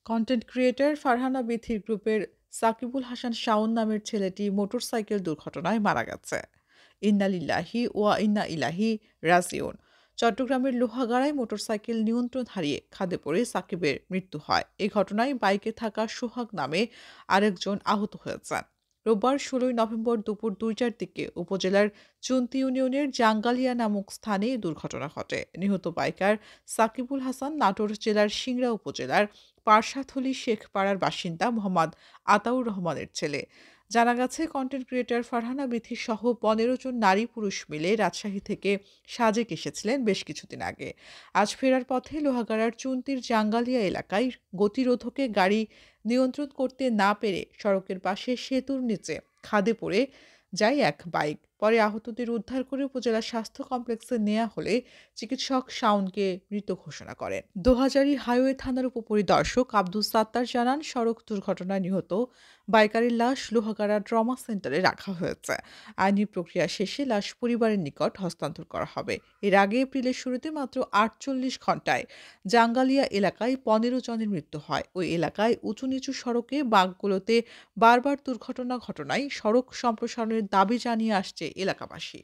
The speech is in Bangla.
কন্টেন্ট ক্রিয়েটর ফারহানা বিথির গ্রুপের সাকিবুল হাসান শাওন নামের ছেলেটি মোটরসাইকেল দুর্ঘটনায় মারা গেছে। ইন্না লিল্লাহি ওয়া ইন্না ইলাহি রাজিউন। চট্টগ্রামের লোহাগাড়ায় মোটরসাইকেল নিয়ন্ত্রণ হারিয়ে খাদে পড়ে সাকিবের মৃত্যু হয়। এই ঘটনায় বাইকে থাকা সোহাগ নামে আরেকজন আহত হয়েছেন। রোববার ১৬ই নভেম্বর দুপুর ২টার দিকে উপজেলার চুন্তি ইউনিয়নের জাঙ্গালিয়া নামক স্থানে এই দুর্ঘটনা ঘটে। নিহত বাইকার সাকিবুল হাসান নাটোর জেলার সিংড়া উপজেলার পারশাথলী শেখপাড়ার বাসিন্দা মোহাম্মদ আতাউর রহমানের ছেলে। জানা গেছে, কন্টেন্ট ক্রিয়েটর ফারহানা বিথি সহ ১৫ জন নারী পুরুষ মিলে রাজশাহী থেকে সাজেক এসেছিলেন বেশ কিছুদিন আগে। আজ ফেরার পথে লোহাগাড়ার চুন্তির জাঙ্গালিয়া এলাকায় গতিরোধকে গাড়ি নিয়ন্ত্রণ করতে না পেরে সড়কের পাশে সেতুর নিচে খাদে পড়ে যায় এক বাইক। পরে আহতদের উদ্ধার করে উপজেলা স্বাস্থ্য কমপ্লেক্সে নেওয়া হলে চিকিৎসক শাওনকে মৃত ঘোষণা করেন। দোহাজারী হাইওয়ে থানার উপপরিদর্শক আব্দুল সাত্তার জানান, সড়ক দুর্ঘটনায় নিহত বাইকারের লাশ লোহাগাড়া ট্রমা সেন্টারে রাখা হয়েছে। আইনি প্রক্রিয়া শেষে লাশ পরিবারের নিকট হস্তান্তর করা হবে। এর আগে এপ্রিলের শুরুতে মাত্র ৪৮ ঘন্টায় জাঙ্গালিয়া এলাকায় ১৫ জনের মৃত্যু হয়। ওই এলাকায় উঁচু নিচু সড়কে বাঁকগুলোতে বারবার দুর্ঘটনা ঘটনায় সড়ক সম্প্রসারণের দাবি জানিয়ে আসছে এলাকাবাসী।